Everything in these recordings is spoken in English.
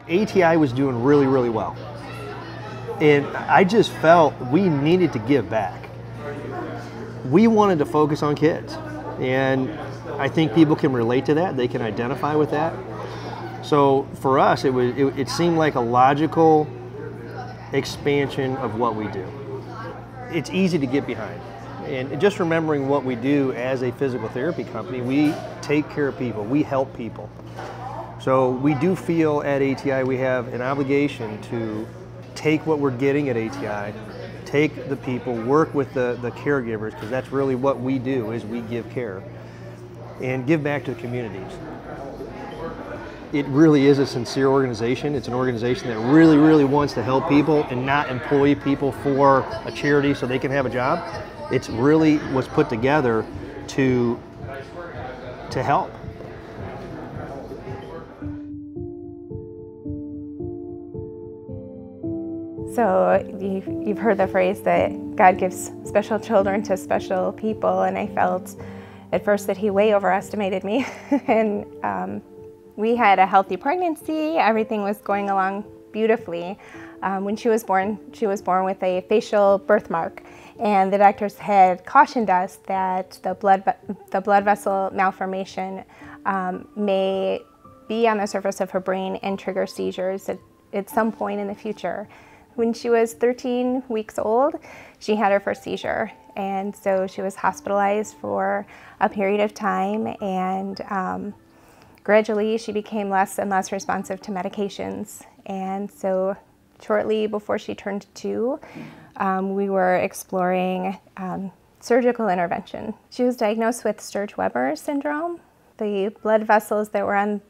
ATI was doing really, really well. And I just felt we needed to give back. We wanted to focus on kids. And I think people can relate to that. They can identify with that. So for us, it seemed like a logical expansion of what we do. It's easy to get behind. And just remembering what we do as a physical therapy company, we take care of people, we help people. So we do feel at ATI we have an obligation to take what we're getting at ATI, take the people, work with the caregivers, because that's really what we do, is we give care, and give back to the communities. It really is a sincere organization. It's an organization that really, really wants to help people and not employ people for a charity so they can have a job. It's really was put together to help. So you've heard the phrase that God gives special children to special people, and I felt at first that He way overestimated me. And we had a healthy pregnancy. Everything was going along beautifully. When she was born with a facial birthmark, and the doctors had cautioned us that the blood vessel malformation may be on the surface of her brain and trigger seizures at some point in the future. When she was 13 weeks old, she had her first seizure, and so she was hospitalized for a period of time, and gradually she became less and less responsive to medications. And so shortly before she turned 2, we were exploring surgical intervention. She was diagnosed with Sturge-Weber syndrome. The blood vessels that were on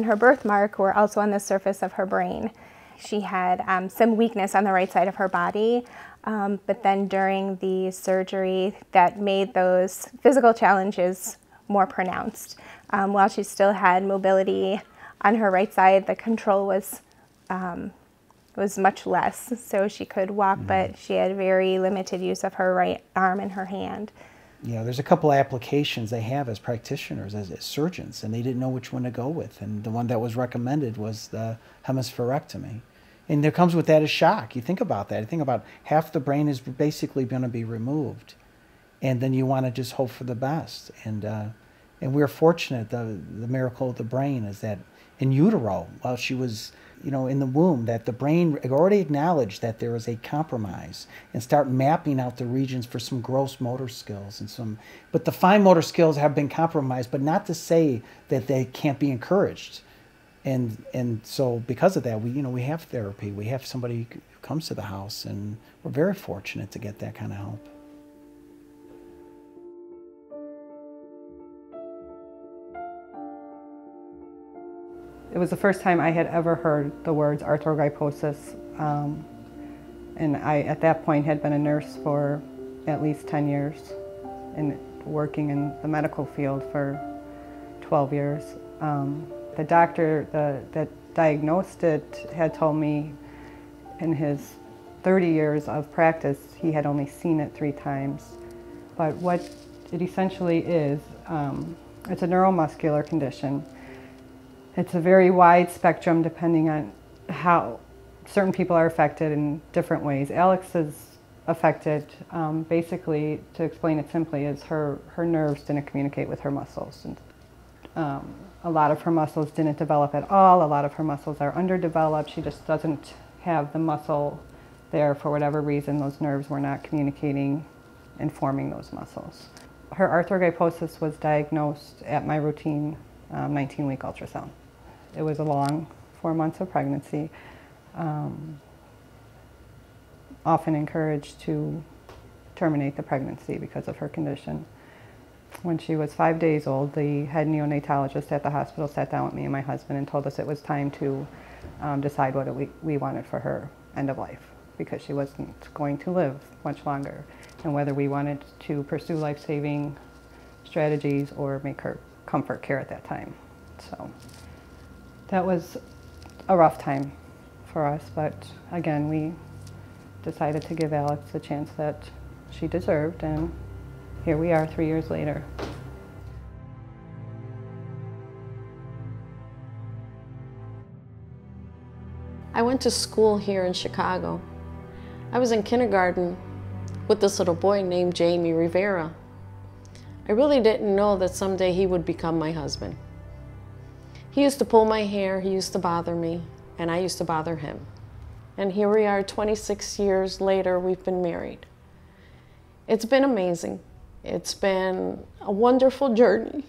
her birthmark were also on the surface of her brain. She had some weakness on the right side of her body, but then during the surgery that made those physical challenges more pronounced. While she still had mobility on her right side, the control was much less. So she could walk, but she had very limited use of her right arm and her hand. You know, there's a couple of applications they have as practitioners, as surgeons, and they didn't know which one to go with. And the one that was recommended was the hemispherectomy. And there comes with that a shock. You think about that. You think about half the brain is basically going to be removed. And then you want to just hope for the best. And we're fortunate, the miracle of the brain is that in utero, while she was, you know, in the womb, that the brain already acknowledged that there was a compromise and start mapping out the regions for some gross motor skills and some, but the fine motor skills have been compromised, but not to say that they can't be encouraged. And so because of that, we have therapy. We have somebody who comes to the house, and we're very fortunate to get that kind of help. It was the first time I had ever heard the words arthrogryposis, and I, at that point, had been a nurse for at least 10 years and working in the medical field for 12 years. The doctor that diagnosed it had told me in his 30 years of practice, he had only seen it 3 times. But what it essentially is, it's a neuromuscular condition. It's a very wide spectrum depending on how certain people are affected in different ways. Alex is affected, basically, to explain it simply, is her nerves didn't communicate with her muscles. And, a lot of her muscles didn't develop at all. A lot of her muscles are underdeveloped. She just doesn't have the muscle there for whatever reason. Those nerves were not communicating and forming those muscles. Her arthrogryposis was diagnosed at my routine 19-week ultrasound. It was a long 4 months of pregnancy. Often encouraged to terminate the pregnancy because of her condition. When she was 5 days old, the head neonatologist at the hospital sat down with me and my husband and told us it was time to decide what we wanted for her end of life, because she wasn't going to live much longer, and whether we wanted to pursue life-saving strategies or make her comfort care at that time. So that was a rough time for us, but again, we decided to give Alex the chance that she deserved, and here we are 3 years later. I went to school here in Chicago. I was in kindergarten with this little boy named Jamie Rivera. I really didn't know that someday he would become my husband. He used to pull my hair, he used to bother me, and I used to bother him. And here we are 26 years later, we've been married. It's been amazing. It's been a wonderful journey.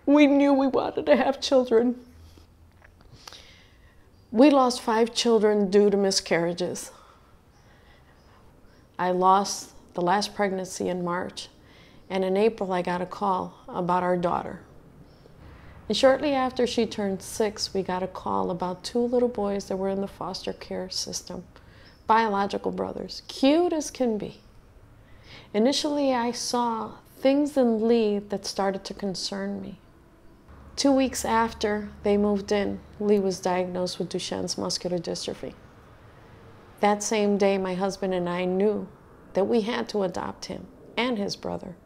We knew we wanted to have children. We lost 5 children due to miscarriages. I lost the last pregnancy in March, and in April I got a call about our daughter. And shortly after she turned 6, we got a call about 2 little boys that were in the foster care system, biological brothers, cute as can be. Initially I saw things in Lee that started to concern me. 2 weeks after they moved in, Lee was diagnosed with Duchenne's muscular dystrophy. That same day, my husband and I knew that we had to adopt him and his brother.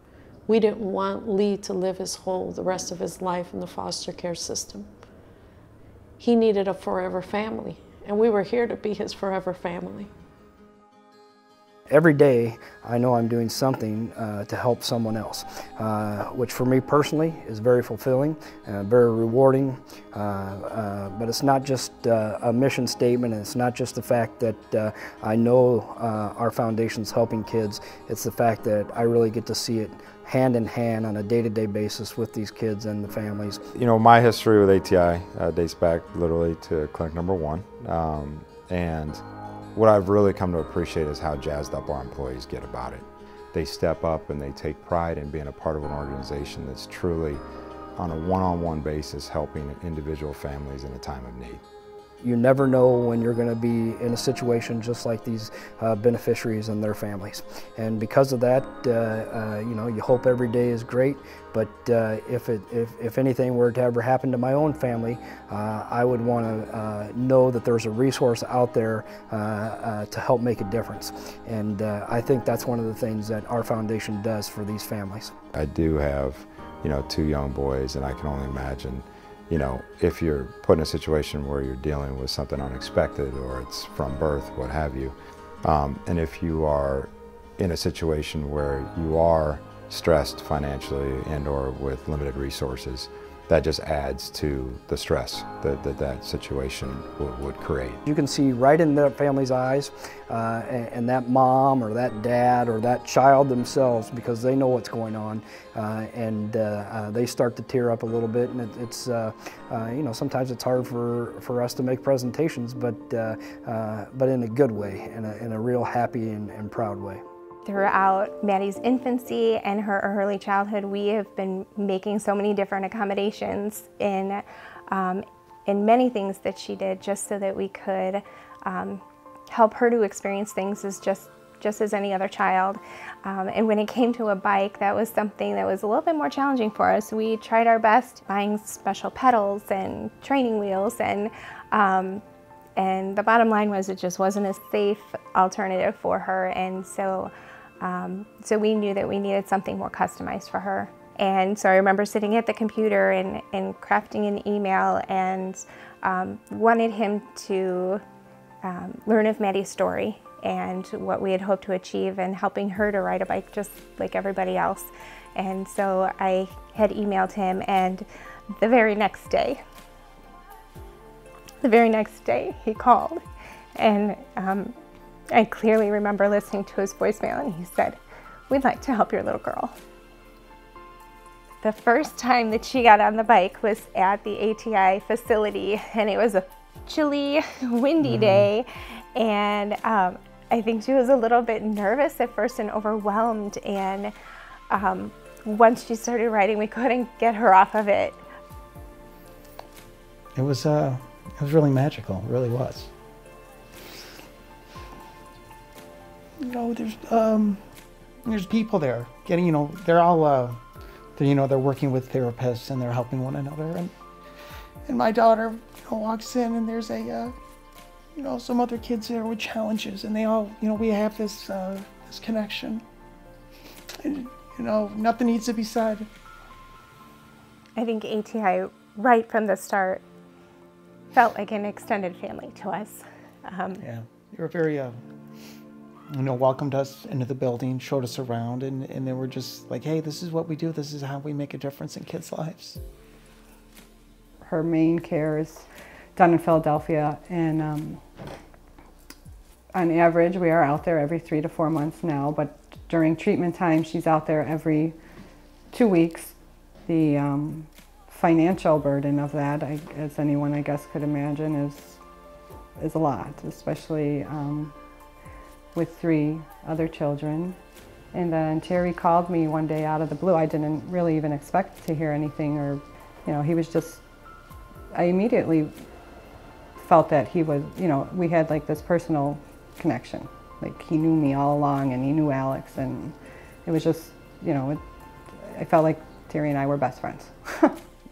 We didn't want Lee to live the rest of his life in the foster care system. He needed a forever family, and we were here to be his forever family. Every day, I know I'm doing something to help someone else, which for me personally is very fulfilling, very rewarding. But it's not just a mission statement, and it's not just the fact that I know our foundation's helping kids. It's the fact that I really get to see it hand in hand on a day-to-day basis with these kids and the families. You know, my history with ATI dates back literally to clinic number 1. And what I've really come to appreciate is how jazzed up our employees get about it. They step up and they take pride in being a part of an organization that's truly on a one-on-one basis helping individual families in a time of need. You never know when you're going to be in a situation just like these beneficiaries and their families. And because of that, you know, you hope every day is great, but if anything were to ever happen to my own family, I would want to know that there's a resource out there to help make a difference. And I think that's one of the things that our foundation does for these families. I do have, you know, 2 young boys, and I can only imagine, you know, if you're put in a situation where you're dealing with something unexpected or it's from birth, what have you, and if you are in a situation where you are stressed financially and or with limited resources, that just adds to the stress that situation would create. You can see right in that family's eyes and that mom or that dad or that child themselves, because they know what's going on, and they start to tear up a little bit, and it's you know, sometimes it's hard for us to make presentations, but in a good way, in a real happy and proud way. Throughout Maddie's infancy and her early childhood, we have been making so many different accommodations in many things that she did, just so that we could help her to experience things as just as any other child. And when it came to a bike, that was something that was a little bit more challenging for us. We tried our best buying special pedals and training wheels, and the bottom line was it just wasn't a safe alternative for her, and so we knew that we needed something more customized for her. And so I remember sitting at the computer and crafting an email, and wanted him to learn of Maddie's story and what we had hoped to achieve, and helping her to ride a bike just like everybody else. And so I had emailed him, and the very next day he called, and I clearly remember listening to his voicemail, and he said, "We'd like to help your little girl." The first time that she got on the bike was at the ATI facility, and it was a chilly, windy day, and I think she was a little bit nervous at first and overwhelmed, and once she started riding, we couldn't get her off of it. It was really magical, it really was. You know, there's people there getting, you know, they're all, they're working with therapists, and they're helping one another. And my daughter, you know, walks in, and there's a, you know, some other kids there with challenges, and they all, you know, we have this connection. And, you know, nothing needs to be said. I think ATI, right from the start, felt like an extended family to us. Yeah, you were very, welcomed us into the building, showed us around, and they were just like, hey, this is what we do. This is how we make a difference in kids' lives. Her main care is done in Philadelphia, and on average, we are out there every 3 to 4 months now, but during treatment time, she's out there every 2 weeks. The financial burden of that, as anyone I guess could imagine, is a lot, especially with 3 other children. And then Terry called me one day out of the blue. I didn't really even expect to hear anything, or, he was just, I immediately felt that he was, we had like this personal connection. Like he knew me all along, and he knew Alex, and it was just, I felt like Terry and I were best friends.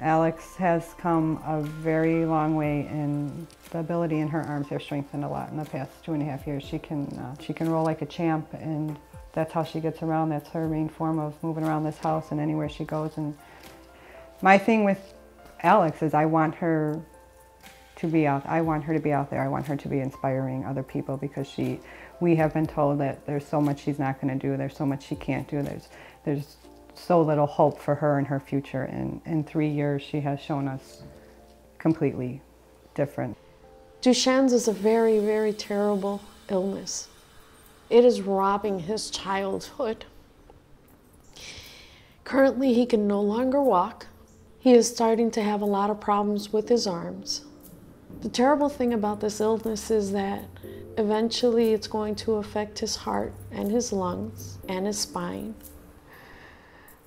Alex has come a very long way, and the ability in her arms have strengthened a lot in the past 2.5 years. She can roll like a champ, and that's how she gets around. That's her main form of moving around this house and anywhere she goes. And my thing with Alex is I want her to be out. I want her to be out there. I want her to be inspiring other people, because we have been told that there's so much she's not going to do. There's so much she can't do. There's so little hope for her and her future. And in 3 years, she has shown us completely different. Duchenne's is a very, very terrible illness. It is robbing his childhood. Currently, he can no longer walk. He is starting to have a lot of problems with his arms. The terrible thing about this illness is that eventually it's going to affect his heart and his lungs and his spine.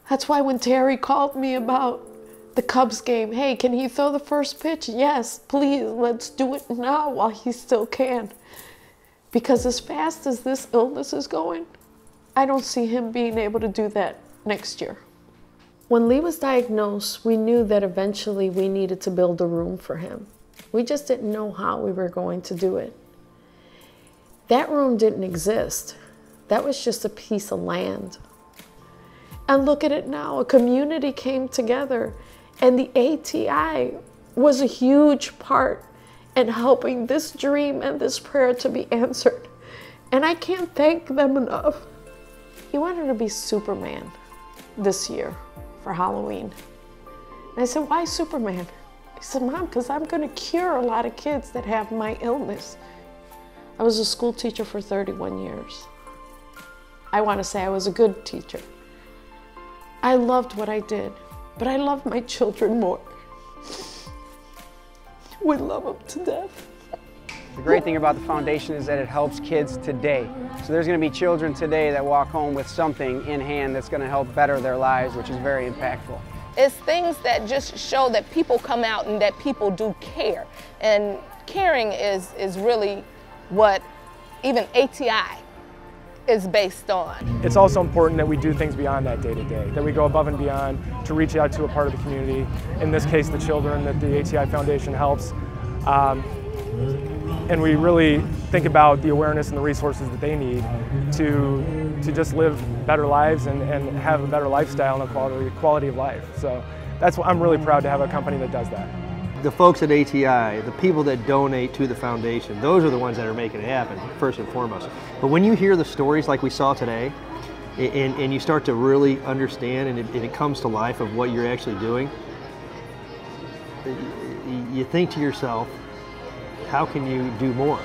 That's why when Terry called me about the Cubs game, hey, can he throw the first pitch? Yes, please, let's do it now while he still can. Because as fast as this illness is going, I don't see him being able to do that next year. When Lee was diagnosed, we knew that eventually we needed to build a room for him. We just didn't know how we were going to do it. That room didn't exist. That was just a piece of land. And look at it now, a community came together, and the ATI was a huge part in helping this dream and this prayer to be answered. And I can't thank them enough. He wanted to be Superman this year for Halloween. And I said, why Superman? He said, Mom, because I'm going to cure a lot of kids that have my illness. I was a school teacher for 31 years. I want to say I was a good teacher. I loved what I did, but I love my children more. We love them to death. The great thing about the foundation is that it helps kids today. So there's going to be children today that walk home with something in hand that's going to help better their lives, which is very impactful. It's things that just show that people come out and that people do care. And caring is really what even ATI is based on. It's also important that we do things beyond that day to day, that we go above and beyond to reach out to a part of the community, in this case the children that the ATI Foundation helps. And we really think about the awareness and the resources that they need to just live better lives and have a better lifestyle and a quality of life. So that's what I'm really proud to have a company that does that. The folks at ATI, the people that donate to the foundation, those are the ones that are making it happen, first and foremost. But when you hear the stories like we saw today, and you start to really understand and it comes to life of what you're actually doing, you think to yourself, how can you do more?